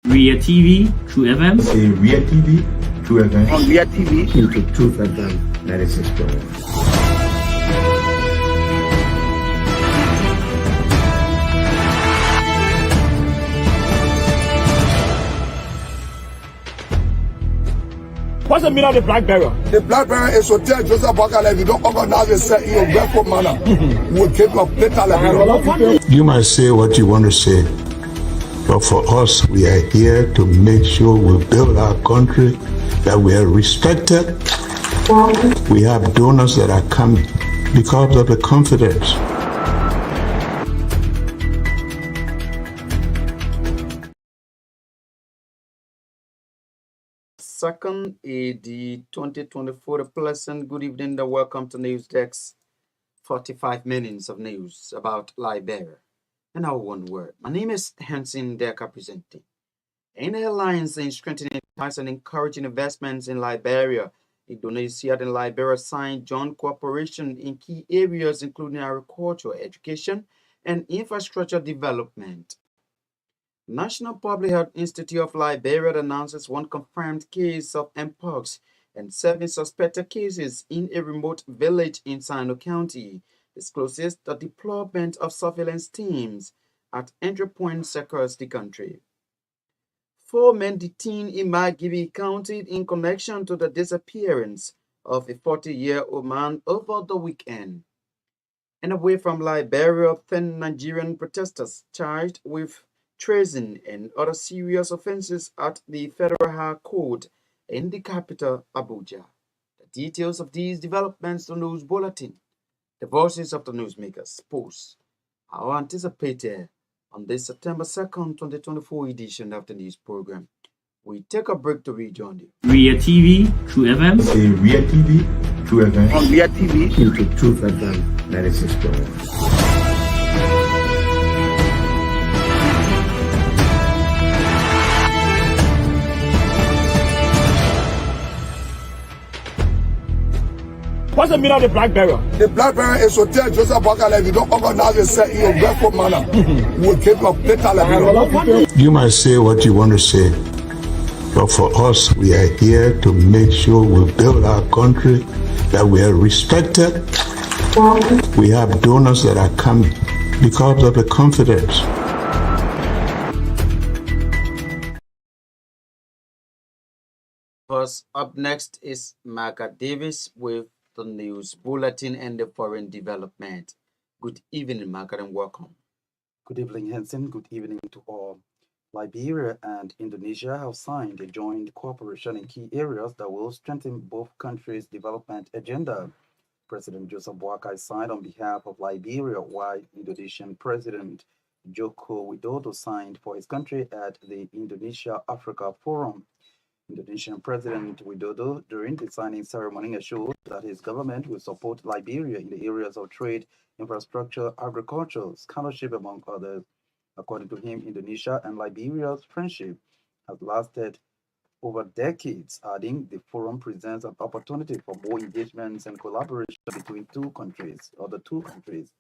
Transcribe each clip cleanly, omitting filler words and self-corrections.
Ria TV, True FM. Say Ria TV, True FM. On Ria TV, into Truth FM 96.1. what's the meaning of the black barrier? The black barrier is to tell Joseph Boakai if you don't organize yourself in a respectful manner, we'll give you a better level. You might say what you want to say, but for us, we are here to make sure we build our country, that we are respected. We have donors that are coming because of the confidence. Second AD 2024, a pleasant good evening and welcome to News Deck's 45 minutes of news about Liberia. And our one word. My name is Hansen Decker presenting. In the headlines in strengthening ties and encouraging investments in Liberia, Indonesia and Liberia signed joint cooperation in key areas including agriculture, education, and infrastructure development. National Public Health Institute of Liberia announces one confirmed case of mpox and 7 suspected cases in a remote village in Sino County, discloses the deployment of surveillance teams at entry points across the country. 4 men detained in Margibi County in connection to the disappearance of a 40-year-old man over the weekend. And away from Liberia, 10 Nigerian protesters charged with treason and other serious offenses at the Federal High Court in the capital, Abuja. The details of these developments, the news bulletin, the voices of the newsmakers, posts are anticipated on this September 2nd, 2024 edition of the news program. We take a break to rejoin you. Ria TV, True FM. Say Ria TV, True FM. On Ria TV, into Truth FM 96.1. what's the meaning of the black barrier? The black barrier is to tell Joseph Boakai if you don't organize yourself in a respectful manner, we'll give you a better level. You might say what you want to say, but for us, we are here to make sure we build our country, that we are respected. We have donors that are coming because of the confidence. First up next is Margaret Davis with the news bulletin and the foreign development. Good evening, Margaret, and welcome. Good evening, Henson. Good evening to all. Liberia and Indonesia have signed a joint cooperation in key areas that will strengthen both countries' development agenda. President Joseph Boakai signed on behalf of Liberia, while Indonesian President Joko Widodo signed for his country at the Indonesia-Africa Forum. Indonesian President Widodo, during the signing ceremony, assured that his government will support Liberia in the areas of trade, infrastructure, agriculture, scholarship, among others. According to him, Indonesia and Liberia's friendship has lasted over decades, adding the forum presents an opportunity for more engagements and collaboration between the two countries.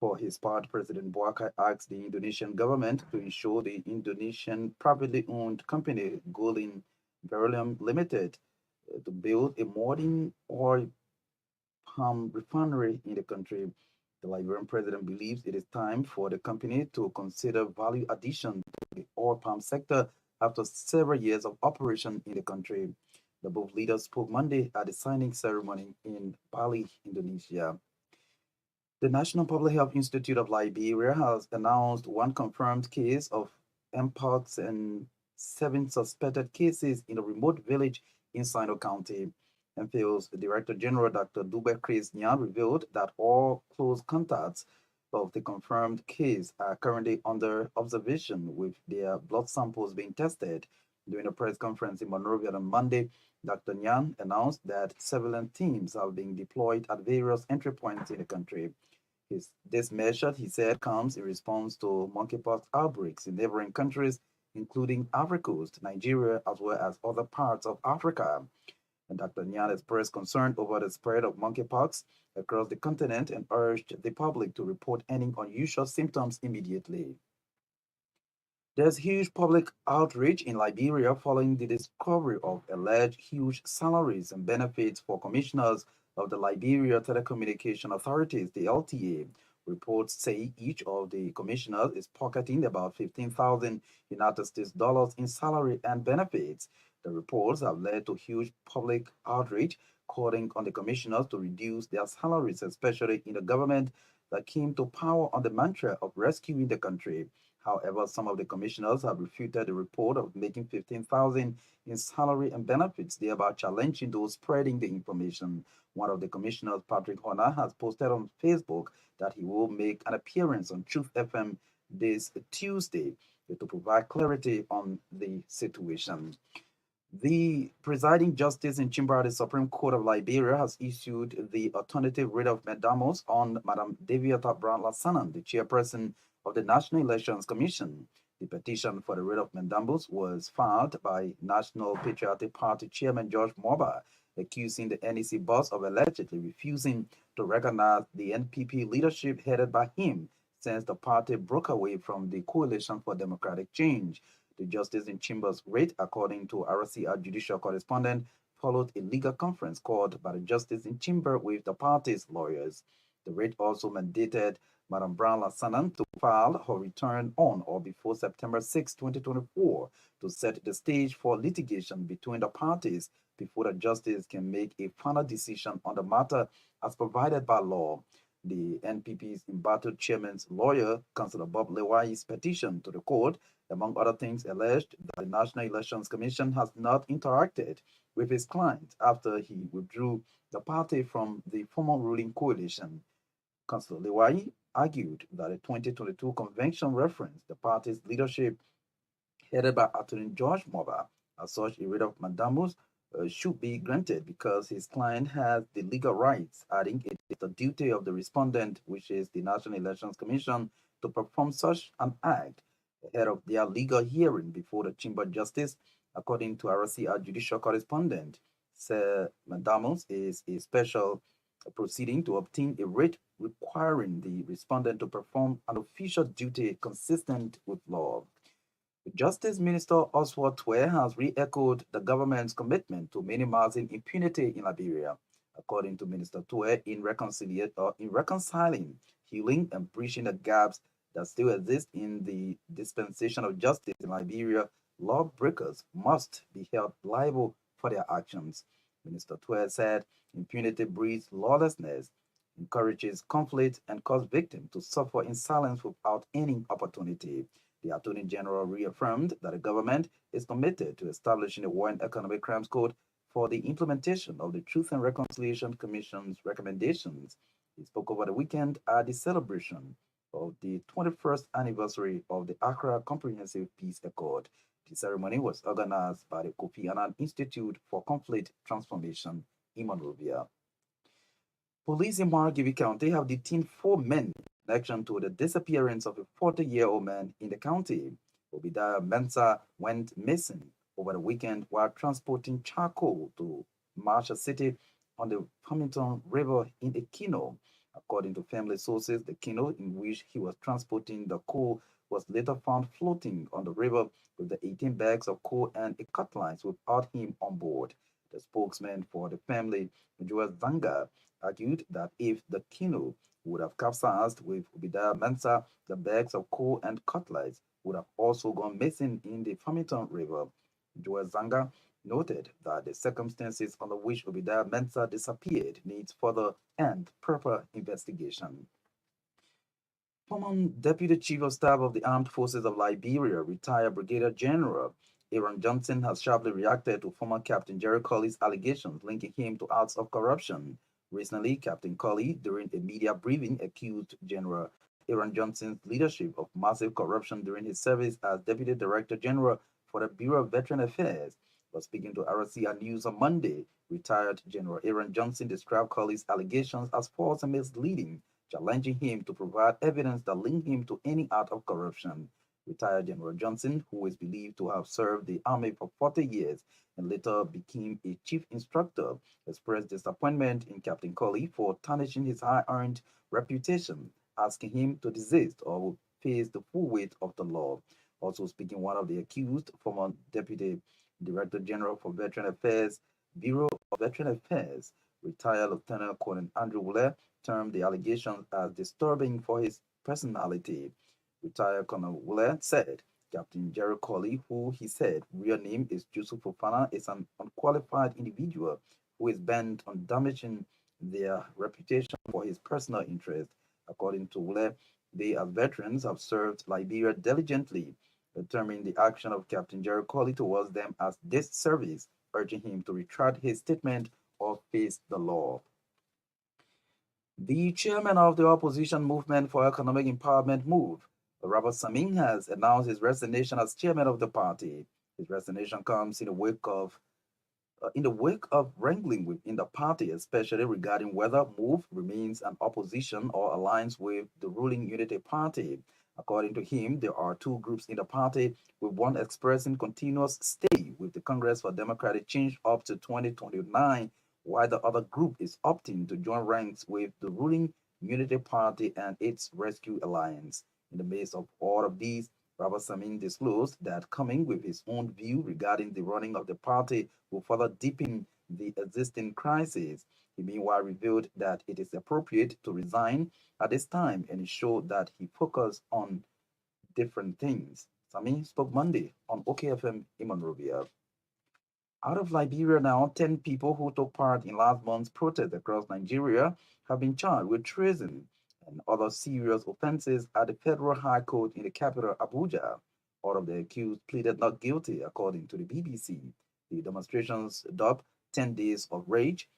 For his part, President Boakai asked the Indonesian government to ensure the Indonesian privately owned company Golin Beryllium Limited to build a modern oil palm refinery in the country. The Liberian president believes it is time for the company to consider value addition to the oil palm sector after several years of operation in the country. The both leaders spoke Monday at the signing ceremony in Bali, Indonesia. The National Public Health Institute of Liberia has announced one confirmed case of mpox and 7 suspected cases in a remote village in Sino County. NPO's Director General Dr. Dube Chris Nyan revealed that all close contacts of the confirmed case are currently under observation, with their blood samples being tested. During a press conference in Monrovia on Monday, Dr. Nyan announced that surveillance teams have been deployed at various entry points in the country. This measure, he said, comes in response to monkeypox outbreaks in neighboring countries, including Ivory Coast, Nigeria, as well as other parts of Africa. And Dr. Nyan expressed concern over the spread of monkeypox across the continent and urged the public to report any unusual symptoms immediately. There's huge public outrage in Liberia following the discovery of alleged huge salaries and benefits for commissioners of the Liberia Telecommunication Authorities, the LTA. Reports say each of the commissioners is pocketing about 15,000 United States dollars in salary and benefits. The reports have led to huge public outrage, calling on the commissioners to reduce their salaries, especially in a government that came to power on the mantra of rescuing the country. However, some of the commissioners have refuted the report of making 15,000 in salary and benefits, thereby challenging those spreading the information. One of the commissioners, Patrick Horner, has posted on Facebook that he will make an appearance on Truth FM this Tuesday to provide clarity on the situation. The presiding justice in Chimba, the Supreme Court of Liberia, has issued the alternative writ of mandamus on Madam Deviata Brown Lassanan, the chairperson of the National Elections Commission. The petition for the writ of mandamus was filed by National Patriotic Party Chairman George Moba, accusing the NEC boss of allegedly refusing to recognize the NPP leadership headed by him since the party broke away from the Coalition for Democratic Change. The justice in Chambers' writ, according to RCR judicial correspondent, followed a legal conference called by the justice in Chamber with the party's lawyers. The writ also mandated Madam Brown Lassanan to file her return on or before September 6, 2024, to set the stage for litigation between the parties before the justice can make a final decision on the matter as provided by law. The NPP's embattled chairman's lawyer, Councillor Bob Lewai's petition to the court, among other things, alleged that the National Elections Commission has not interacted with his client after he withdrew the party from the former ruling coalition. Councillor Lewai argued that the 2022 convention referenced the party's leadership headed by Attorney George Moba. As such, a writ of mandamus should be granted because his client has the legal rights, adding it is the duty of the respondent, which is the National Elections Commission, to perform such an act ahead of their legal hearing before the Chamber Justice, according to RCR judicial correspondent. Sir Mandamus is a special proceeding to obtain a writ requiring the respondent to perform an official duty consistent with law. Justice Minister Oswald Twe has re-echoed the government's commitment to minimizing impunity in Liberia. According to Minister Twe, in reconciling, healing, and bridging the gaps that still exist in the dispensation of justice in Liberia, lawbreakers must be held liable for their actions. Minister Twe said impunity breeds lawlessness, encourages conflict, and causes victims to suffer in silence without any opportunity. The Attorney General reaffirmed that the government is committed to establishing a War and Economic Crimes Code for the implementation of the Truth and Reconciliation Commission's recommendations. He spoke over the weekend at the celebration of the 21st anniversary of the Accra Comprehensive Peace Accord. The ceremony was organized by the Kofi Annan Institute for Conflict Transformation in Monrovia. Police in Margibi County have detained 4 men in connection to the disappearance of a 40-year-old man in the county. Obadiah Mensah went missing over the weekend while transporting charcoal to Marshall City on the Farmington River in a canoe. According to family sources, the canoe in which he was transporting the coal was later found floating on the river with the 18 bags of coal and a cutlass without him on board. The spokesman for the family, Joel Zanga, argued that if the canoe would have capsized with Obadiah Mensah, the bags of coal and cutlass would have also gone missing in the Farmington River. Joel Zanga noted that the circumstances under which Obadiah Mensah disappeared needs further and proper investigation. Former Deputy Chief of Staff of the Armed Forces of Liberia, retired Brigadier General Aaron Johnson, has sharply reacted to former Captain Jerry Colley's allegations linking him to acts of corruption. Recently, Captain Colley, during a media briefing, accused General Aaron Johnson's leadership of massive corruption during his service as Deputy Director General for the Bureau of Veteran Affairs. While speaking to RCR News on Monday, retired General Aaron Johnson described Colley's allegations as false and misleading, challenging him to provide evidence that linked him to any act of corruption. Retired General Johnson, who is believed to have served the Army for 40 years and later became a chief instructor, expressed disappointment in Captain Colley for tarnishing his high-earned reputation, asking him to desist or will face the full weight of the law. Also speaking, one of the accused, former Deputy Director General for Veteran Affairs, Bureau of Veteran Affairs, retired Lieutenant Colonel Andrew Wule, termed the allegations as disturbing for his personality. Retired Colonel Wule said Captain Jerry Colley, who he said real name is Yusuf Fofana, is an unqualified individual who is bent on damaging their reputation for his personal interest. According to Wule, they as veterans have served Liberia diligently, determining the action of Captain Jerry Colley towards them as disservice, urging him to retract his statement or face the law. The chairman of the opposition movement for economic empowerment MOVE, Robert Saming, has announced his resignation as chairman of the party. His resignation comes in the wake of wrangling within the party, especially regarding whether MOVE remains an opposition or aligns with the ruling Unity Party. According to him, there are two groups in the party, with one expressing continuous stay with the Congress for Democratic Change up to 2029, while the other group is opting to join ranks with the ruling Unity Party and its Rescue Alliance. In the midst of all of these, Robert Samin disclosed that coming with his own view regarding the running of the party will further deepen the existing crisis. He meanwhile revealed that it is appropriate to resign at this time and ensure that he focuses on different things. Sami spoke Monday on OKFM in Monrovia. Out of Liberia now, 10 people who took part in last month's protest across Nigeria have been charged with treason and other serious offenses at the Federal High Court in the capital, Abuja. All of the accused pleaded not guilty, according to the BBC. The demonstrations, dubbed 10 Days of Rage,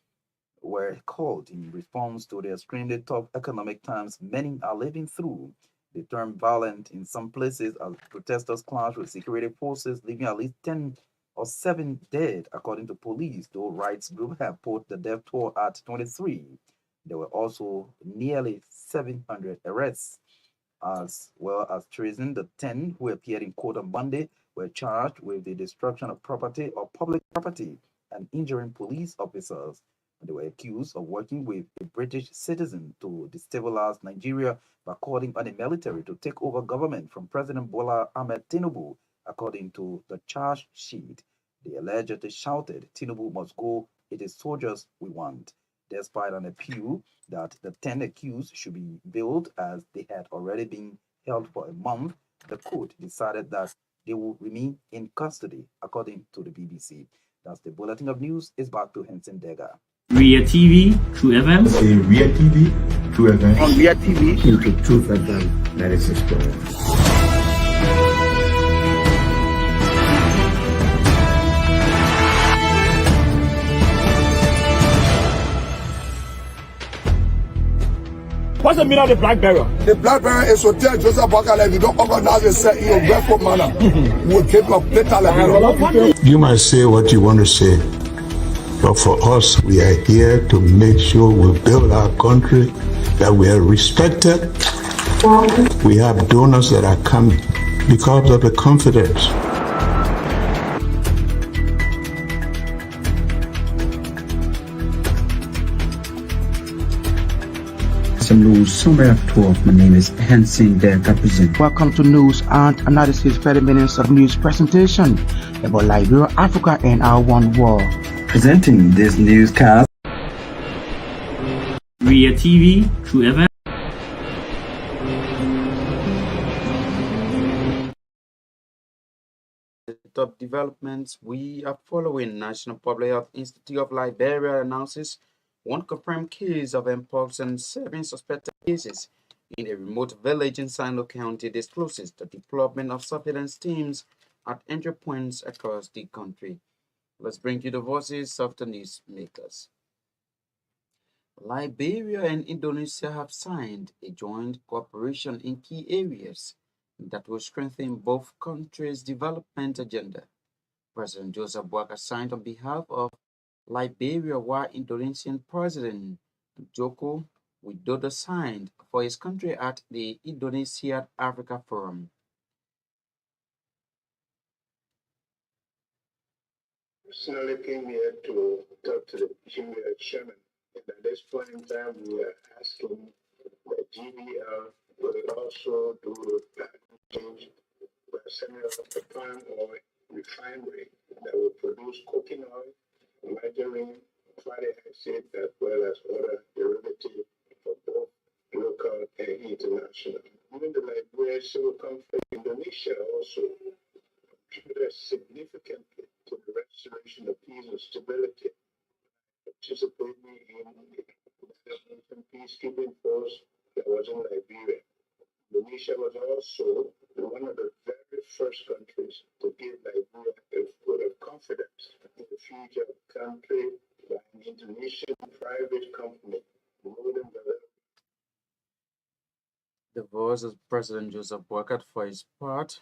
were called in response to the extremely tough economic times many are living through. They turned violent in some places as protesters clashed with security forces, leaving at least 10 or 7 dead, according to police, though rights groups have put the death toll at 23. There were also nearly 700 arrests. As well as treason, the 10 who appeared in court on Monday were charged with the destruction of property or public property and injuring police officers. They were accused of working with a British citizen to destabilize Nigeria by calling on the military to take over government from President Bola Ahmed Tinubu, according to the charge sheet. They allegedly shouted, "Tinubu must go, it is soldiers we want." Despite an appeal that the 10 accused should be bailed as they had already been held for a month, the court decided that they will remain in custody, according to the BBC. That's the Bulletin of News. Is back to Henson Dega. Ria TV, True FMs. The Ria TV, True FM, On Via TV, into Truth FM 96.1. what's the meaning of the black barrier? The black bear is to tell Joseph Bakala, if you don't organize yourself in your barefoot manner, we'll take your plate like You might say what you want to say, but for us, we are here to make sure we build our country, that we are respected. We have donors that are coming because of the confidence. Some news somewhere at 12. My name is Henson Delta present. Welcome to News and Analysis, 30 minutes of news presentation about Liberia, Africa, and our one world. Presenting this newscast, Ria TV, True FM. The top developments we are following. National Public Health Institute of Liberia announces one confirmed case of mpox and 7 suspected cases in a remote village in Sino County discloses the deployment of surveillance teams at entry points across the country. Let's bring you the voices of the newsmakers. Liberia and Indonesia have signed a joint cooperation in key areas that will strengthen both countries' development agenda. President Joseph Boakai signed on behalf of Liberia, while Indonesian President Joko Widodo signed for his country at the Indonesia Africa Forum. Personally came here to talk to the chairman, and at this point in time, we are asking the GBL will also do the change. We are setting up a palm oil refinery that will produce cooking oil, margarine, fatty acid, as well as other derivatives for both local and international. During the Liberian civil conflict, Indonesia also contributed significantly to the restoration of peace and stability, participating in the peacekeeping force that was in Liberia. Indonesia was also one of the very first countries to give Liberia a vote of confidence in the future of the country by an Indonesian private company, Modern Development. The voice of President Joseph Boakai. For his part,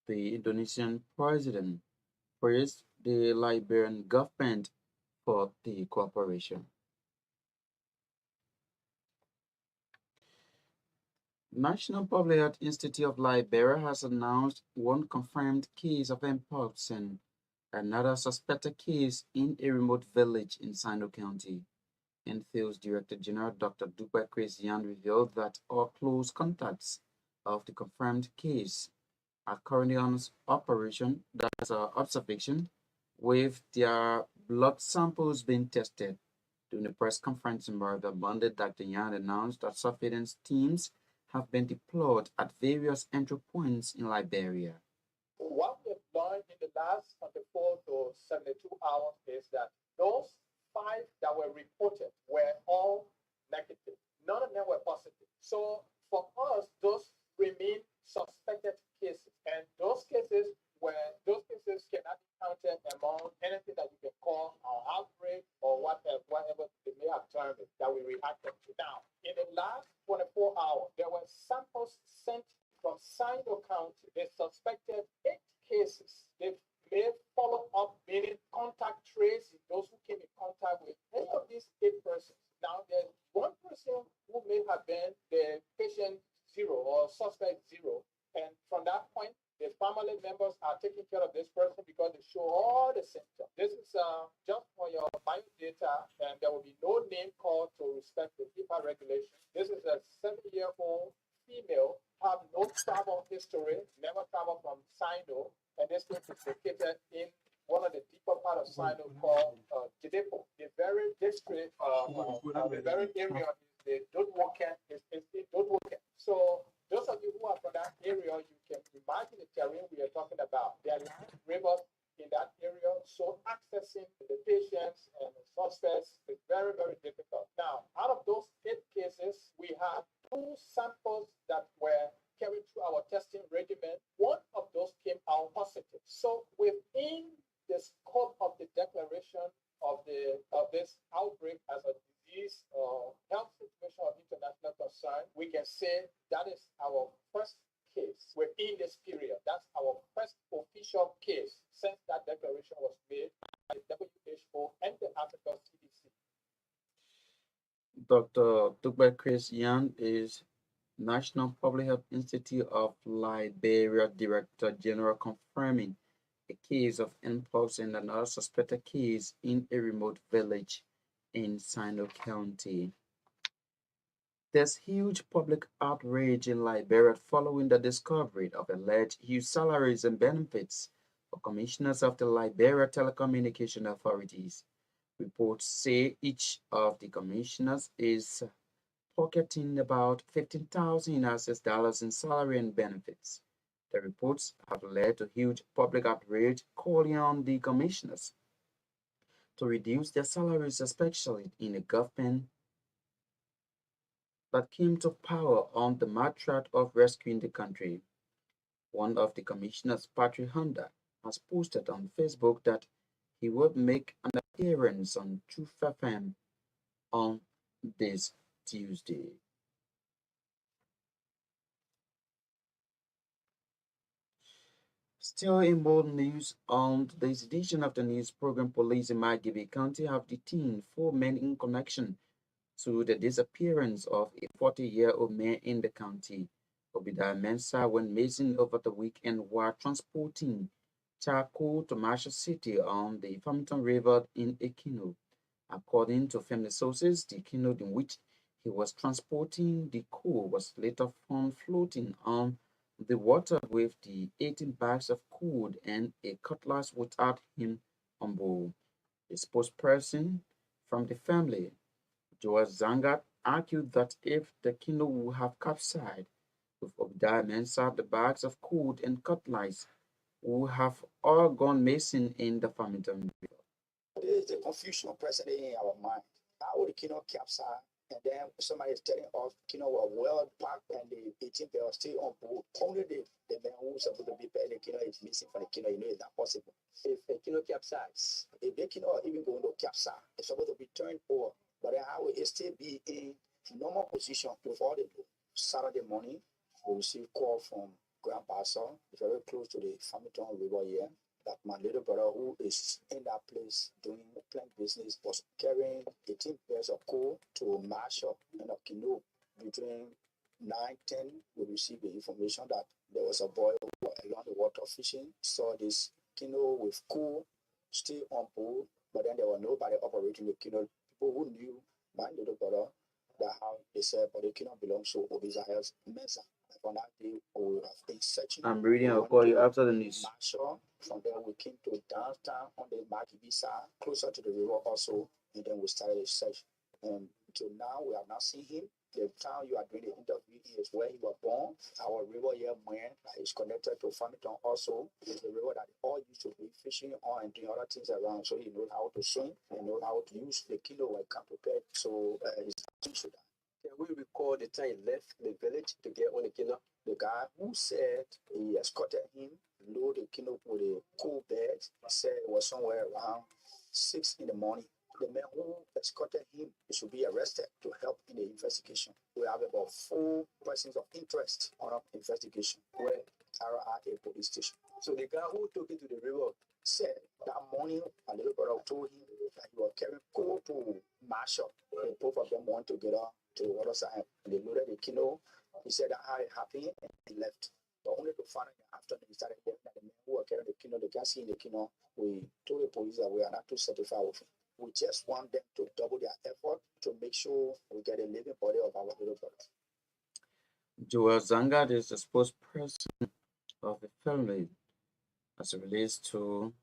the Indonesian president praised the Liberian government for the cooperation. National Public Health Institute of Liberia has announced one confirmed case of mpox and another suspected case in a remote village in Sino County. NPHL's Director General Dr. Dupe Christian revealed that all close contacts of the confirmed case are currently on observation, with their blood samples being tested. During the press conference in Monday, Dr. Yan announced that surveillance teams have been deployed at various entry points in Liberia. What we've learned in the last 24 to 72 hours is that those 5 that were reported were all negative. None of them were positive. So for us, those remain suspected cases. And those cases cannot be counted among anything that you can call an outbreak or whatever they may have termed it that we reacted to. Now, in the last 24 hours, there were samples sent from Sino County. They suspected 8 cases. They made follow-up, meaning contact tracing, those who came in contact with any of these 8 persons. Now, there's one person who may have been the patient 0 or suspect 0. And from that point, the family members are taking care of this person because they show all the symptoms. This is just for your biodata, and there will be no name called to respect the HIPAA regulation. This is a 7-year-old female, have no travel history, never traveled from Sino, and this place is located in one of the deeper part of Sino called Jidepo. The very district, the very area is the Dodwoken, is Dodwoken. So those of you who are from that area, you can imagine the terrain we are talking about. There are rivers in that area, so accessing the patients and the suspects is very, very difficult. Now, out of those 8 cases, we have 2 samples that were carried through our testing regimen. One of those came out positive. So within the scope of the declaration of this outbreak as a disease or health situation of international concern, we can say that is our first case within this period. That's our first official case since that declaration was made by the WHO and the African CDC. Dr. Dupe Christian is National Public Health Institute of Liberia Director General, confirming a case of mpox and another suspected case in a remote village in Sino County. There's huge public outrage in Liberia following the discovery of alleged huge salaries and benefits for commissioners of the Liberia Telecommunication Authorities. Reports say each of the commissioners is pocketing about $15,000 in salary and benefits. The reports have led to huge public outrage, calling on the commissioners to reduce their salaries, especially in a government that came to power on the mad threat of rescuing the country. One of the commissioners, Patrick Honda, has posted on Facebook that he would make an appearance on Truth FM on this Tuesday. Still in more news, on today's edition of the news program, police in Magabe County have detained 4 men in connection to the disappearance of a 40-year-old man in the county. Obadiah Mensah went missing over the weekend while transporting charcoal to Marshall City on the Farmington River in a canoe. According to family sources, the canoe in which he was transporting the coal was later found floating on the water with the 18 bags of food and a cutlass without him on board. A spokesperson from the family, Joel Zangat, argued that if the canoe would have capsized, with Obadiah Mensah, the bags of food and cutlass would have all gone missing in the Farmington River. There's a confusion present in our mind. How would the canoe capsize? And then somebody is telling us, were well packed and the 18 they are still on board. Only the man who's supposed to be paying the canoe is missing from the canoe. It's not possible. If a canoe capsize, if the canoe even going to capsize, it's supposed to be turned over. But then how will it still be in normal position before the Saturday morning? We receive call from Grandpastor, very close to the Farmington River here, that my little brother who is in that place doing plant business was carrying 18 bags of coal to Marshall in a canoe. Between 9-10, we received the information that there was a boy along the water fishing, saw this canoe with coal still on board, but then there was nobody operating the canoe. People who knew my little brother, that how they said, but the canoe belongs to Obadiah Mensah. From that day, we have been searching. I'm reading, I'll call you after the news. Marshall. From there, we came to downtown on the Makibisa, closer to the river also, and then we started the search. And until now, we have not seen him. The town you are doing the interview is where he was born. Our river here, man, is connected to Farmington also. It's the river that they all used to be fishing on and doing other things around. So he knows how to swim and knows how to use the kilo when it comes to pet. So he's to that. Can we recall the time he left the village to get on the canoe? The guy who said he escorted him, loaded the canoe with a cool bed, said it was somewhere around 6 in the morning. The man who escorted him should be arrested to help in the investigation. We have about 4 persons of interest on our investigation where RRA police station. So the guy who took him to the river said that morning a little brother told him that he was carrying coal to Marshall. The both of them went together to the other side. They loaded the canoe. He said that how it happened and he left. But only to find out after they started hearing that the men who were carrying the canoe, they can't see in the canoe. We told the police that we are not too satisfied with it. We just want them to double their effort to make sure we get a living body of our little brother. Joel Zangat is the spokesperson of the family as it relates to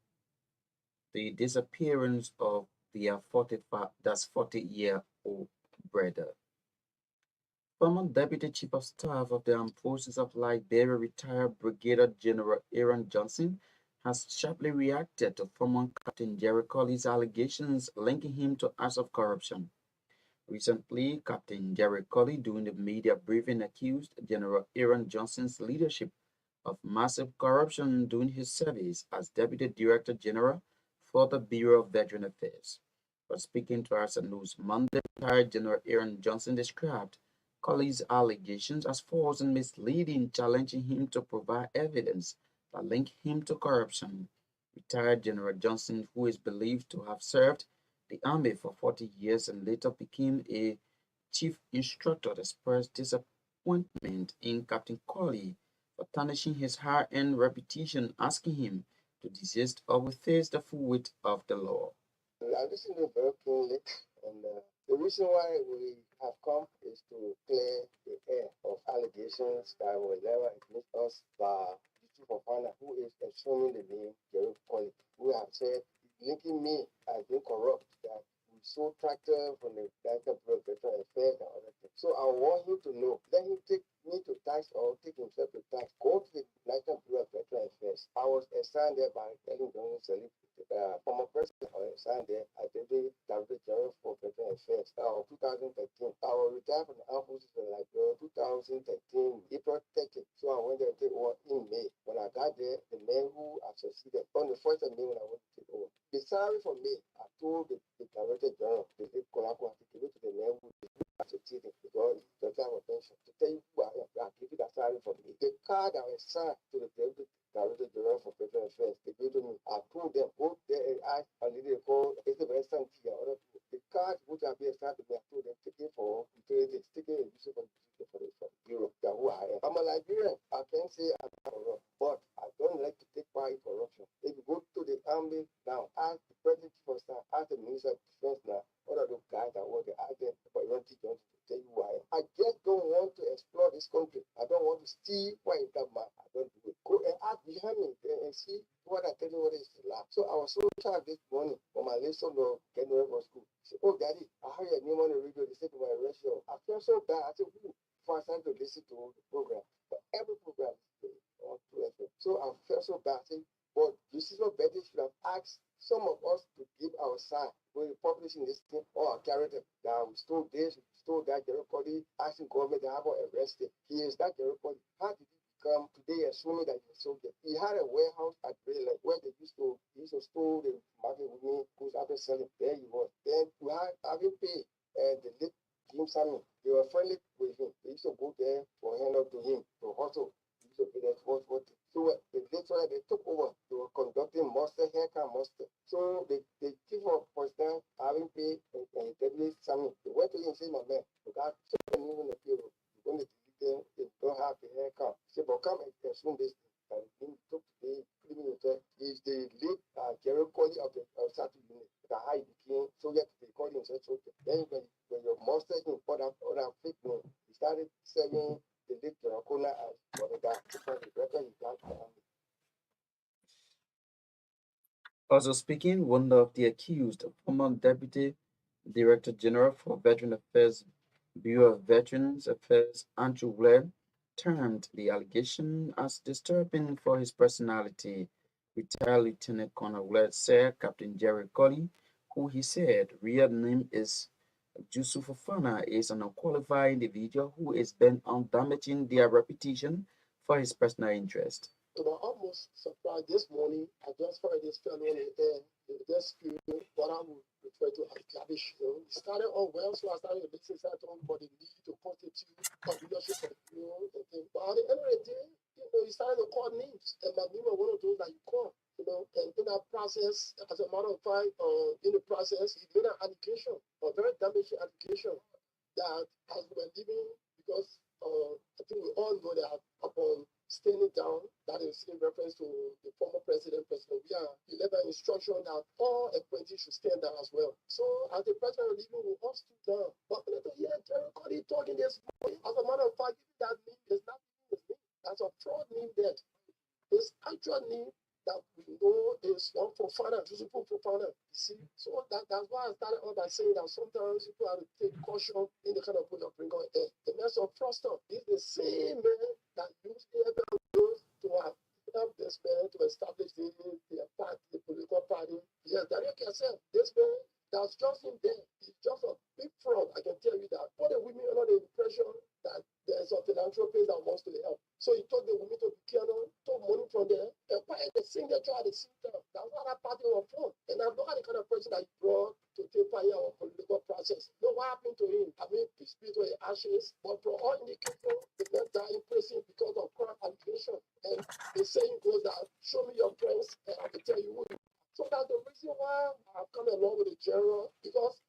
the disappearance of their 40-year-old brother. Former Deputy Chief of Staff of the Armed Forces of Liberia, retired Brigadier General Aaron Johnson, has sharply reacted to former Captain Jerry Colley's allegations linking him to acts of corruption. Recently, Captain Jerry Colley, during the media briefing, accused General Aaron Johnson's leadership of massive corruption during his service as Deputy Director General for the Bureau of Veteran Affairs. But speaking to us at News Monday, retired General Aaron Johnson described Colley's allegations as false and misleading, challenging him to provide evidence that linked him to corruption. Retired General Johnson, who is believed to have served the Army for 40 years and later became a chief instructor, expressed disappointment in Captain Colley for tarnishing his high-end reputation, asking him to desist or will face the full weight of the law. I listened to very clearly, and the reason why we have come is to clear the air of allegations that will never admit us by the chief of honor who is assuming the name Jerry Colley, who have said linking me as being corrupt, that we sold tractor from the National Bureau of Veteran Affairs and other things. So I want him to know, let him take me to tax or take himself to tax, go to the National Bureau of Veteran Affairs. I was assigned there by Ellen Johnson, former president, I was assigned there as Deputy Director General for Veteran Affairs of 2013. I was retired from the Armed Forces in Liberia 2013, April 30th. So I went there to take over in May. When I got there, the man who I succeeded on the 1st of May when I went to take over. The salary for me, I told the Director General, the Kolakwa, to give it to the man who succeeded because he doesn't have a pension. To tell you who I am, I give you that salary for me. The card I was signed to the Deputy Director General for Veteran Affairs, they gave to me. I told them, both there and I, a lady called Esther Tia, other people. The card which I be assigned to me, I told them, take it for utilities, take it and use it for the bureau, that who I am. I'm a Liberian. I can't say I'm corrupt, but I don't like to take part in corruption. If you go to the army now, ask the president for staff, ask the minister of defense now, what are those guys that work there, ask them for Untitled Chapter to tell you who I am. I just don't want to explore this country. I don't want to steal what is that man. can see what I tell you what is the lab. So I was so tired this morning when my little son was getting ready for school. He said, "Oh, Daddy, I heard your name on the radio. They said to my ratio." I felt so bad. I said, "Who?" Before I started to listen to the program. But every program is on 2FM. So I felt so bad. I said, but you see, so better should have asked some of us to give our side when we're publishing this thing or our character that we stole this, we stole that, Jerry asking government to have us arrested. He is that Jerry. How did he become today assuming that he's a soldier? He had a warehouse at Greenland where he used to store the market with me, who's after selling. There he was. Then we had having paid the late Jim Samuel. They were friendly with him. They used to go there to hand up to him to hustle. He used to be there to what. So the later they took over. They were conducting monster haircut monster. So the chief of Pakistan having paid and Deputy Samuel. They went to him and said, "My man, you got so many in the payroll. You're going to delete them. They don't have the haircut." He said, "But come and assume this." And he took the criminal is the late Jerry Colley of the South Unit. The high became Soviet, they called himself soldier. Then when your monster in other fake name, he started selling the late Jerry as what the guy because the record he got. Also speaking, one of the accused, former Deputy Director General for Veteran Affairs, Bureau of Veterans Affairs, Andrew Webb, termed the allegation as disturbing for his personality. Retired Lieutenant Colonel Webb said Captain Jerry Colley, who he said real name is Yusuf Fofana, is an unqualified individual who is bent on damaging their reputation for his personal interest. So I'm almost surprised this morning. I just heard this fellow on the air. Just what I would refer to as lavish. It started on well, so I started to listen to but the need to constitute a leadership of and things. But at the end of the day, he started to call names. And my name was one of those that you call. And in that process, as a matter of fact, in the process, he made an allegation, a very damaging allegation, that as we were living, because I think we all know that upon standing down, that is in reference to the former President we are 11 instruction that all appointees should stand down as well. So as the president of leaving, we all stood down. But later, Jerry Colley talking this morning, as a matter of fact, that name is not his name. That's a fraud name there. His actual name that we know is one Fofana, Joseph Fofana. You see, so that's why I started out by saying that sometimes people have to take caution in the kind of way you bring on air. The mess of Froster is the same man that used to have helped this man to establish the party, the political party. Yes, Daniel Kessel, this man, that's just him there. He's just a big fraud, I can tell you that. Put the women under the impression that there's a philanthropist that wants to help. So he told the women to be careful, took money from them, and buy the signature at the same time. That's what that party was for. And I'm not the kind of person that he brought to take part in our political process. No, what happened to him? I mean, peace be to his ashes, but for all indicators, the man died in prison because of crime allegation. And the saying goes that, show me your friends, and I will tell you who you are. So that's the reason why I've come along with the general, because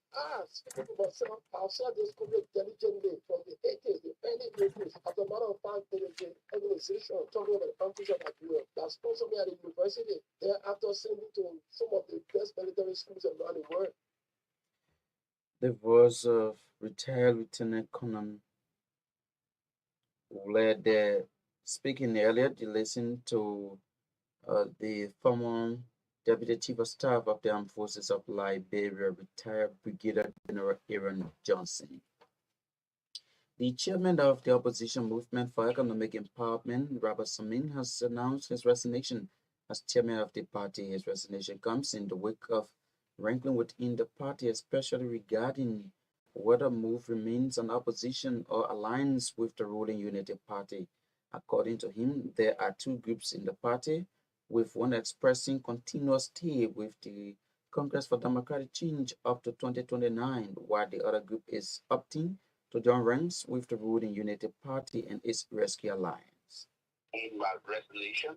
speaking to myself, I've shared this company diligently from the 80s, the early 80s. As a matter of fact, there is an organization talking about the countries of Nigeria that sponsored me at the university. Thereafter, sending to some of the best military schools around the world. The voice of retired Lieutenant Colonel led there speaking earlier. You listened to the former Deputy Chief of Staff of the Armed Forces of Liberia, retired Brigadier General Aaron Johnson. The chairman of the Opposition Movement for Economic Empowerment, Robert Samin, has announced his resignation as chairman of the party. His resignation comes in the wake of wrangling within the party, especially regarding whether MOVE remains an opposition or aligns with the ruling Unity Party. According to him, there are two groups in the party, with one expressing continuous stay with the Congress for Democratic Change up to 2029, while the other group is opting to join ranks with the ruling Unity Party and its Rescue Alliance. In my resignation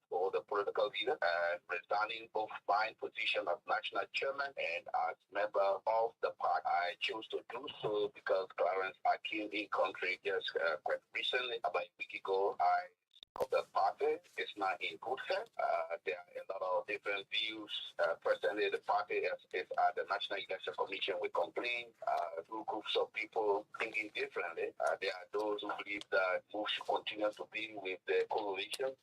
for the political leader and resigning both my position as national chairman and as member of the party. I chose to do so because Clarence Akin in country just quite recently, about a week ago, of the party is not in good health. There are a lot of different views. Personally, the party is at the National Election Commission. We complain through groups of people thinking differently. There are those who believe that MOVE should continue to be with the coalition.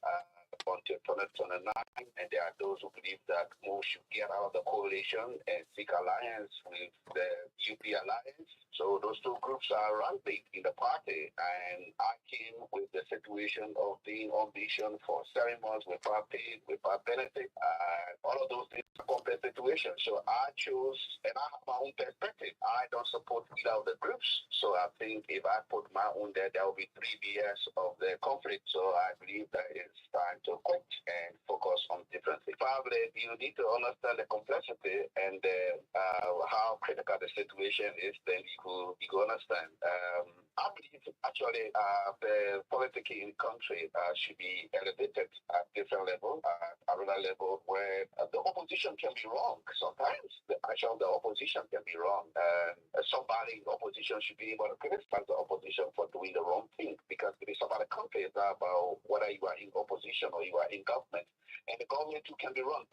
until 2029, and there are those who believe that Mo should get out of the coalition and seek alliance with the UP alliance. So those two groups are rampant in the party, and I came with the situation of being on mission for 7 months without pay, without benefit, all of those things are complex situations. So I chose, and I have my own perspective. I don't support either of the groups, so I think if I put my own there will be 3 years of the conflict. So I believe that it's time to quit and focus on different things. Probably you need to understand the complexity and how critical the situation is, then you could understand. I believe actually the politics in the country should be elevated at different level, at another level where the opposition can be wrong. Sometimes the opposition can be wrong. Somebody in the opposition should be able to criticize the opposition for doing the wrong thing, because it is about the country. It's not about whether you are in opposition or you are in government, and the government too can be wrong.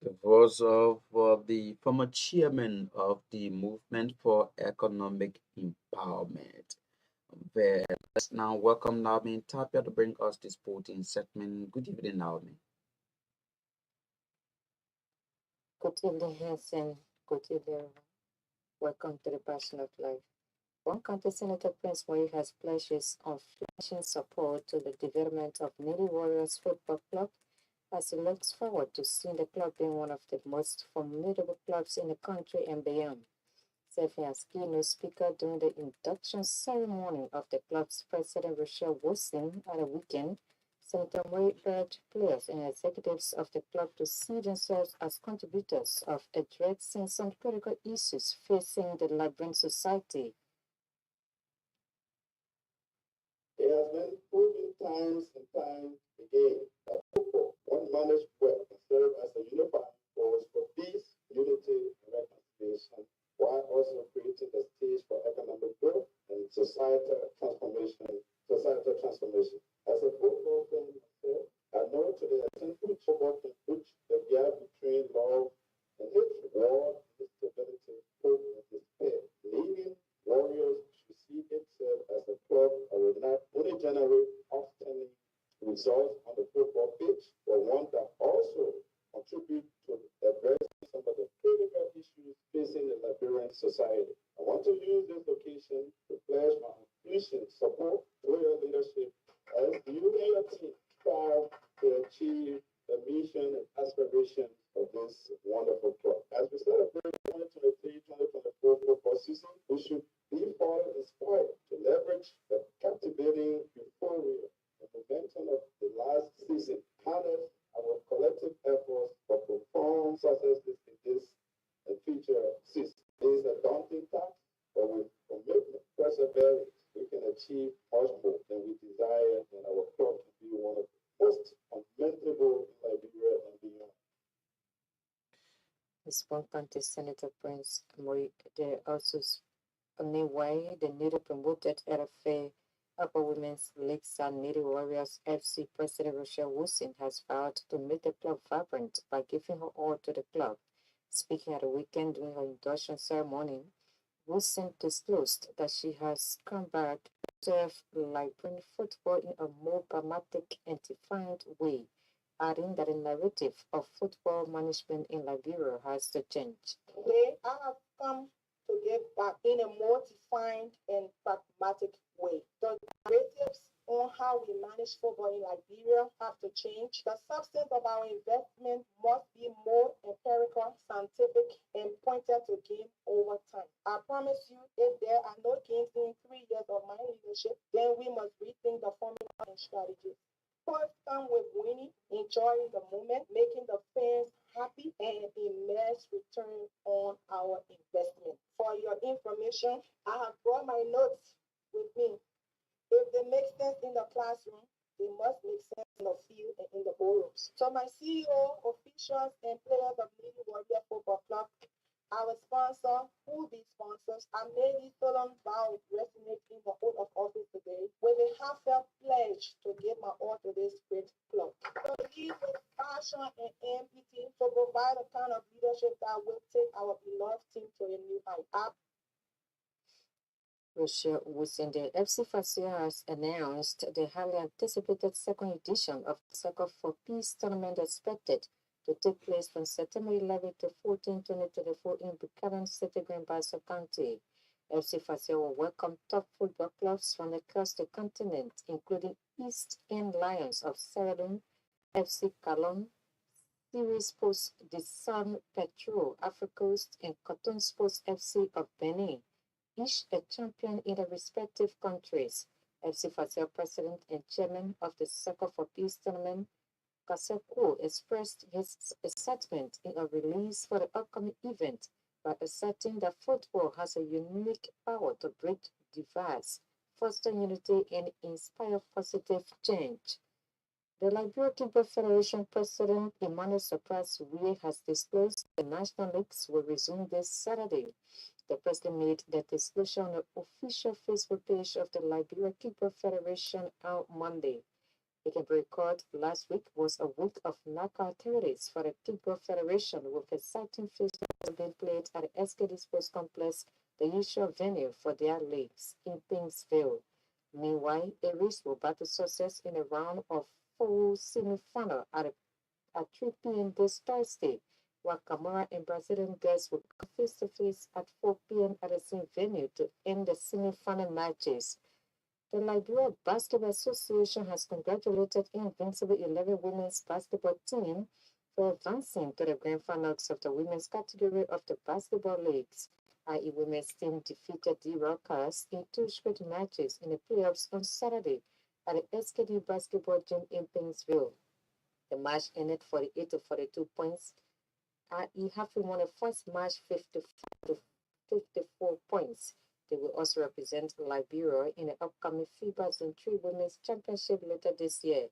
The voice of the former chairman of the Movement for Economic Empowerment. Let's now welcome Naomi Tapia to bring us this sporting segment. Good evening, Naomi. Good evening, Hansen. Good evening. Welcome to the Passion of Life. One County Senator Prince Moyi has pledged his unflinching support to the development of Needy Warriors Football Club, as he looks forward to seeing the club being one of the most formidable clubs in the country and beyond. Serving as keynote speaker during the induction ceremony of the club's president, Rochelle Wilson, at the weekend, Senator Moyi urged players and executives of the club to see themselves as contributors of addressing some critical issues facing the Liberian society. It has been proven times and time again that football, when managed well, can serve as a unifying force for peace, unity, and reconciliation, while also creating the stage for economic growth and societal transformation. As a football fan myself, I know to the extent which football can bridge the gap between love and hatred, war, instability, hope, and despair, leaving Warriors should see itself as a club that will not only generate outstanding results on the football pitch, but one that also contribute to addressing some of the critical issues facing the Liberian society. I want to use this occasion to pledge my unflinching support to your leadership as you and your team strive to achieve the mission and aspirations of this wonderful club. As we celebrate 2023-2024 football season, we should be further inspired to leverage the captivating euphoria and momentum of the last season, harness our collective efforts for profound successes in this and future season. It is a daunting task, but with commitment, perseverance, we can achieve much more than we desire, and our club to be one of the most commendable in Liberia and beyond. One County Senator Prince Moyi also Anyway, the newly promoted LFA Upper Women's League Sun Needy Warriors FC President Rochelle Wilson has vowed to make the club vibrant by giving her all to the club. Speaking at the weekend during her induction ceremony, Wilson disclosed that she has come back to serve Liberian football in a more pragmatic and defined way, adding that the narrative of football management in Liberia has to change. Today, I have come to give back in a more defined and pragmatic way. The narratives on how we manage football in Liberia have to change. The substance of our investment must be more empirical, scientific, and pointed to game over time. I promise you, if there are no games in 3 years of my leadership, then we must rethink the formula and strategies. First, come with winning, enjoying the moment, making the fans happy, and immense return on our investment. For your information, I have brought my notes with me. If they make sense in the classroom, they must make sense in the field and in the ballrooms. So my CEO, officials, and players of Needy Warrior Football Club, our sponsor, who be sponsors, I made this solemn vow resonate in the oath of office today with a heartfelt pledge to give my all to this great club. To lead with passion and empathy, to provide a kind of leadership that will take our beloved team to a new height. Russia Wusende FC Fascia has announced the highly anticipated second edition of the Soccer for Peace tournament expected to take place from September 11 to 14, 2024 in Buchanan City, Grand Bassa County. FC Fascia will welcome top football clubs from across the continent, including East End Lions of Sierra Leone, FC Calon, Series Sports de San Petro, Africoast, and Cotton Sports FC of Benin, each a champion in their respective countries. FC Fascia president and chairman of the Soccer for Peace tournament, Kaseko, expressed his excitement in a release for the upcoming event by asserting that football has a unique power to break divides, foster unity, and inspire positive change. The Liberia Football Federation President Emmanuel Surprise Wie has disclosed the national leagues will resume this Saturday. The president made the disclosure on the official Facebook page of the Liberia Football Federation on Monday. It can be recalled last week was a week of knockout activities for the Football Federation, with exciting fixtures being played at the SKD Sports Complex, the usual venue for their leagues in Pingsville. Meanwhile, Aries will battle success in a round of 4 semi-final at 3 p.m. this Thursday, while Camara and Brazilian guests will come face-to-face at 4 p.m. at the same venue to end the semi-final matches. The Liberia Basketball Association has congratulated Invincible 11 women's basketball team for advancing to the grand finals of the women's category of the basketball leagues, i.e. women's team defeated the Rockers in 2 straight matches in the playoffs on Saturday at the SKD basketball gym in Pingsville. The match ended 48 to 42 points, i.e. having won the first match 54 to 54 points. They will also represent Liberia in the upcoming FIBA Zone 3 Women's Championship later this year.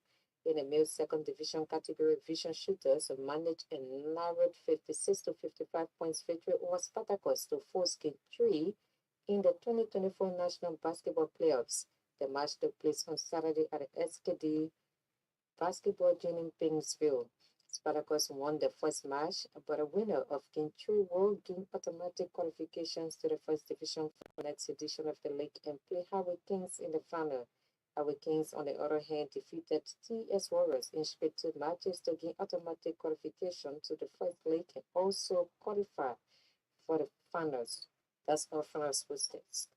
In the male second division category, Vision Shooters managed a narrowed 56 to 55 points victory over Spartacus to force Game 3 in the 2024 National Basketball Playoffs. The match took place on Saturday at the SKD basketball gym in Pingsville. Spartacus won the first match, but a winner of Game 3 will gain automatic qualifications to the first division for the next edition of the league and play Highway Kings in the final. Highway Kings, on the other hand, defeated TS Warriors in straight 2 matches to gain automatic qualification to the first league and also qualify for the finals. That's all from our sports teams.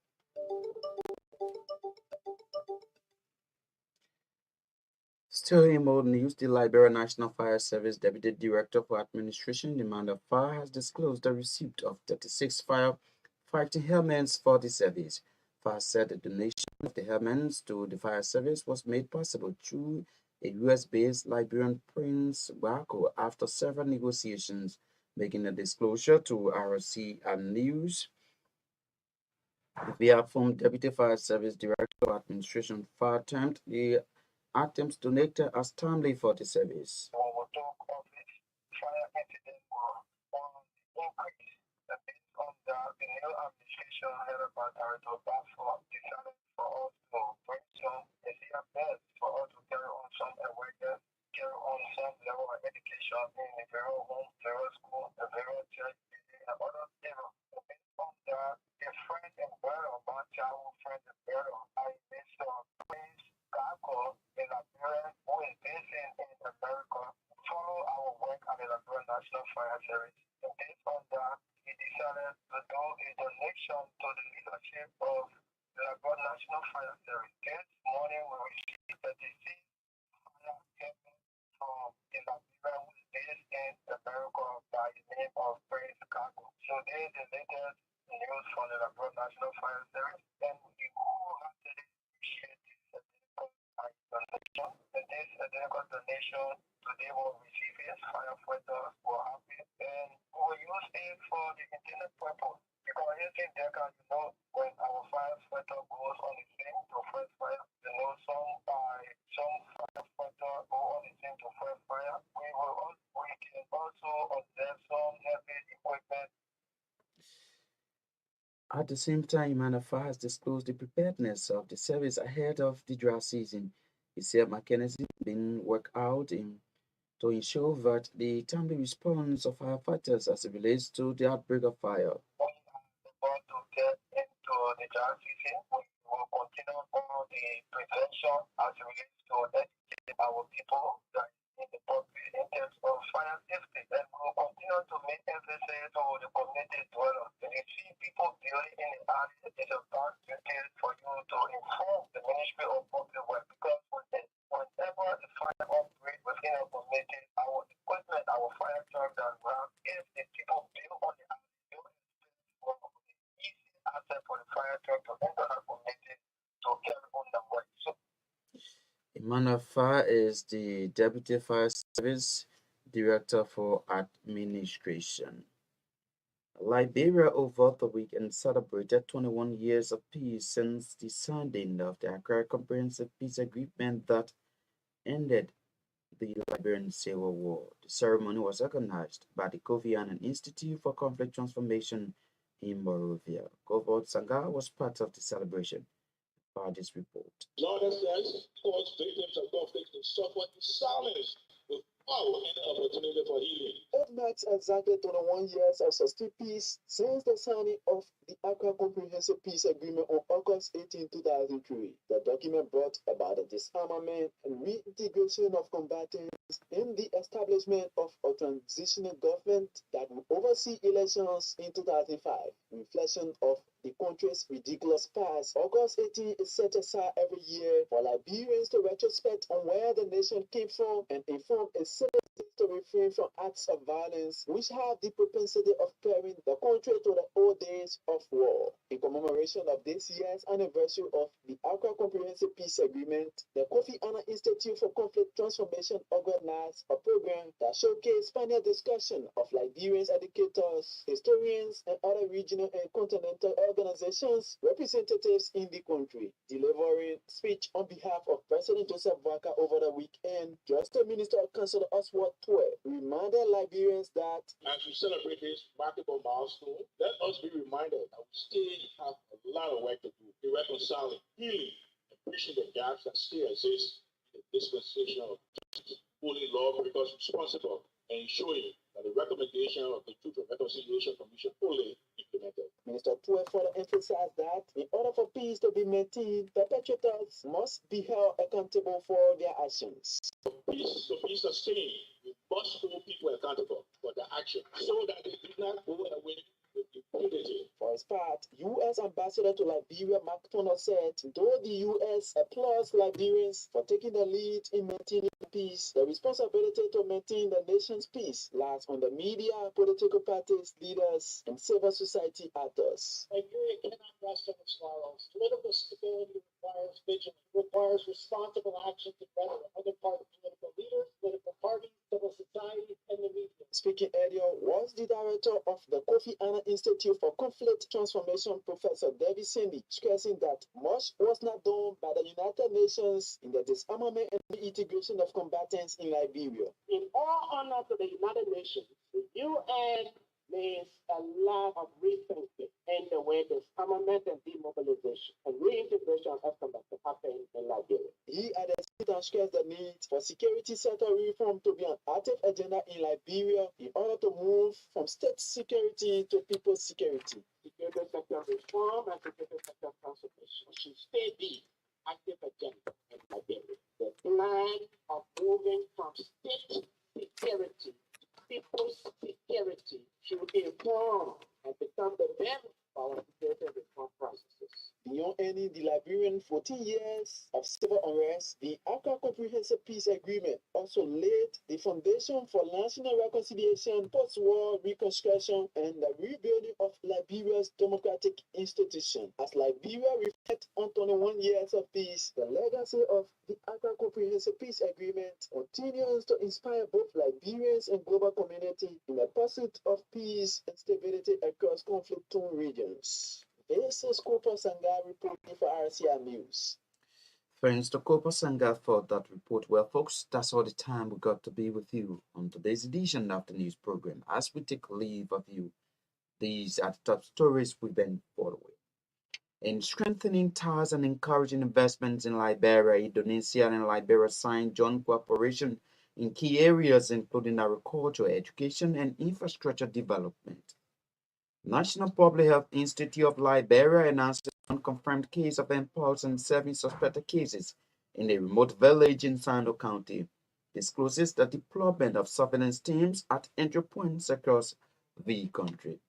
Still in more news, the Liberia National Fire Service Deputy Director for Administration, Amanda Fire, has disclosed the receipt of 36 firefighting helmets for the service. Fire said the donation of the helmets to the fire service was made possible through a US-based Liberian Prince Wako after several negotiations. Making a disclosure to RC News via from Deputy Fire Service Director for Administration, Fire termed the items donated as timely for the service. At the same time, Manafa has disclosed the preparedness of the service ahead of the dry season. He said mechanisms being worked out to ensure that the timely response of firefighters as it relates to the outbreak of fire. To get into the dry season, we will continue on the prevention as it relates to educating our people that in the public in terms of fire safety. And we will continue to make emphasis on the community dwellers. If you see people building in the area, it's a bad duty for you to inform the Ministry of Public Works, because whenever the fire outbreak within a community, our equipment, our fire trucks that we have, if the people build on the area, easy access for the fire truck to enter that community to carry on the work. So, Emmanuel Fa is the Deputy Fire Service Director for Administration. Liberia over the weekend celebrated 21 years of peace since the signing of the Accra Comprehensive Peace Agreement that ended the Liberian Civil War. The ceremony was organized by the Kofi Annan Institute for Conflict Transformation in Monrovia. Governor Sanga was part of the celebration. By this report. Lord says, cause victims of conflict to suffer in silence without any opportunity for healing. It marks exactly 21 years of sustained peace since the signing of the Accra Comprehensive Peace Agreement on August 18, 2003. The document brought about the disarmament and reintegration of combatants and the establishment of a transitional government that will oversee elections in 2005. Reflection of the country's ridiculous past, August 18 is set aside every year for Liberians to retrospect on where the nation came from and inform its citizens to refrain from acts of violence which have the propensity of carrying the country to the old days of war. In commemoration of this year's anniversary of the Accra Comprehensive Peace Agreement, the Kofi Annan Institute for Conflict Transformation organized a program that showcased panel discussion of Liberians educators, historians, and other regional and continental organizations representatives in the country. Delivering speech on behalf of President Joseph Boakai over the weekend, Justice Minister of Council Oswald Tue reminded Liberians that as we celebrate this remarkable milestone, let us be reminded that we still have a lot of work to do in reconciling, healing, and bridging the gaps that still exist in the dispensation of justice, holding lawbreakers responsible, and ensuring that the recommendation of the Truth and Reconciliation Commission fully implemented. Minister Tue further emphasized that in order for peace to be maintained, perpetrators must be held accountable for their actions. Peace to be sustained, we must hold people accountable for their actions so that they do not go away with impunity. For his part, U.S. Ambassador to Liberia Mark Turner said, though the U.S. applauds Liberians for taking the lead in maintaining peace, the responsibility to maintain the nation's peace lies on the media, political parties, leaders, and civil society actors. Liberia cannot rest on its laurels. Political stability requires vigilance, requires responsible action together on the part of political leaders, political parties, civil society, and the media. Speaking earlier was the director of the Kofi Annan Institute for Conflict Transformation, Professor David Cindy, stressing that much was not done by the United Nations in the disarmament and reintegration of combatants in Liberia. In all honor to the United Nations, the UN means a lot of rethinking in the way disarmament and demobilization and reintegration of combatants happen in Liberia. He added and stressed the need for security sector reform to be an active agenda in Liberia in order to move from state security to people's security. Security sector reform and security sector transformation should stay the active agenda in Liberia. The plan of moving from state security to people's security should inform and become the basis for our security reform processes. Beyond ending the Liberian 14 years of civil unrest, the Accra Comprehensive Peace Agreement also laid the foundation for national reconciliation, post-war reconstruction, and the rebuilding of Liberia's democratic institutions. As Liberia reflects on 21 years of peace, the legacy of the Accra Comprehensive Peace Agreement continues to inspire both Liberians and global community in the pursuit of peace and stability across conflict-torn regions. This is Kopa Sanga reporting for RCR News. Thanks to Kopa Sanga for that report. Well, folks, that's all the time we got to be with you on today's edition of the news program. As we take leave of you, these are the top stories we've been following. In strengthening ties and encouraging investments in Liberia, Indonesia and Liberia signed joint cooperation in key areas including agriculture, education, and infrastructure development. National Public Health Institute of Liberia announced an unconfirmed case of mpox and 7 suspected cases in a remote village in Sando County. Discloses the deployment of surveillance teams at entry points across the country.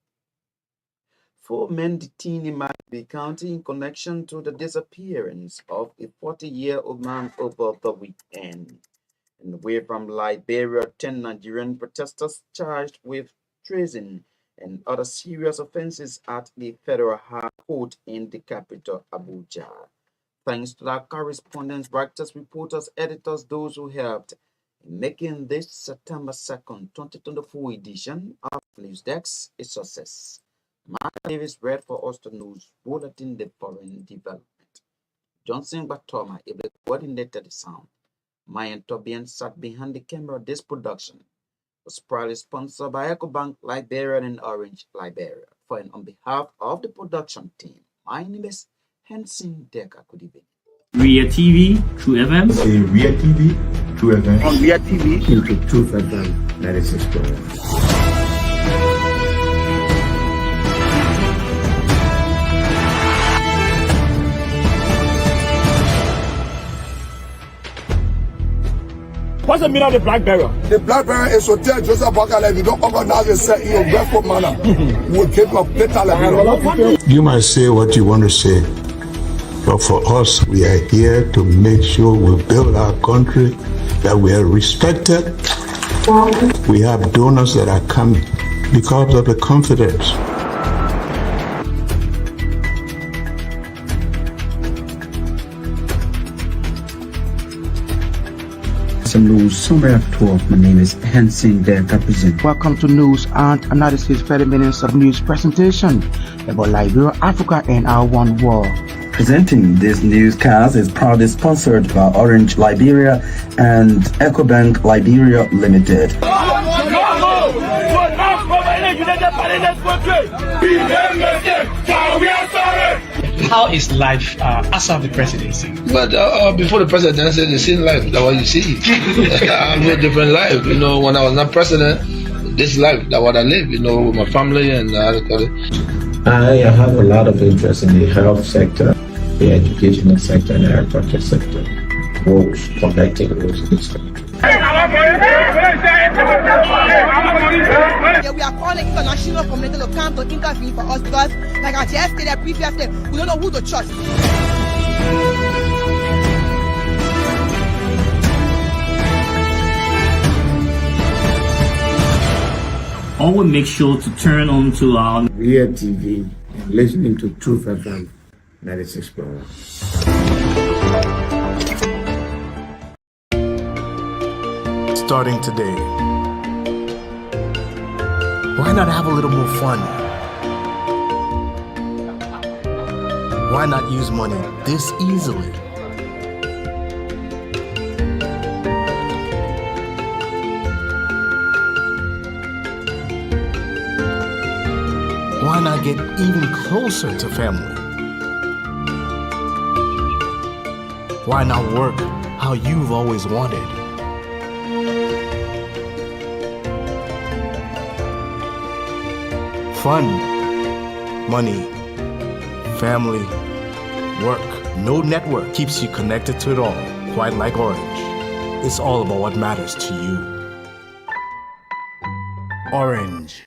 4 men detained in Miami County in connection to the disappearance of a 40-year-old man over the weekend. And away from Liberia, 10 Nigerian protesters charged with treason and other serious offenses at the federal high court in the capital, Abuja. Thanks to our correspondents, writers, reporters, editors, those who helped in making this September 2nd, 2024 edition of News Desk a success. Mark Davis read for us the news bulletin, the foreign development. Johnson Batoma able coordinated the sound. Mayan Tobian sat behind the camera. This production was proudly sponsored by EcoBank Liberia and Orange Liberia. On behalf of the production team, my name is Henson Decker. Good evening. Ria TV, True FM. Say Ria TV, True FM. On Ria TV, into Truth FM 96.1. What's the meaning of the black barrier? The black barrier is to tell Joseph Bakala, if you don't organize yourself in your grateful manner, we'll keep you better. You might say what you want to say, but for us, we are here to make sure we build our country, that we are respected. We have donors that are coming because of the confidence. Some news summary at 12. My name is Henson Decker present. Welcome to News and Analysis 30 minutes of news presentation about Liberia, Africa, and our one world. Presenting this newscast is proudly sponsored by Orange Liberia and EcoBank Liberia Limited. How is life after the presidency? But before the presidency, the same life, that's what you see. I have a different life. You know, when I was not president, this life, that's what I live, you know, with my family and I have a lot of interest in the health sector, the educational sector, and the agriculture sector. Roads, connecting roads in this country. We are calling international community to come to intervene for us because, like I just stated previously, we don't know who to trust. Always make sure to turn on to our Ria TV and listening to Truth FM 96.1. Starting today, why not have a little more fun? Why not use money this easily? Why not get even closer to family? Why not work how you've always wanted? Fun, money, family, work. No network keeps you connected to it all, quite like Orange. It's all about what matters to you. Orange.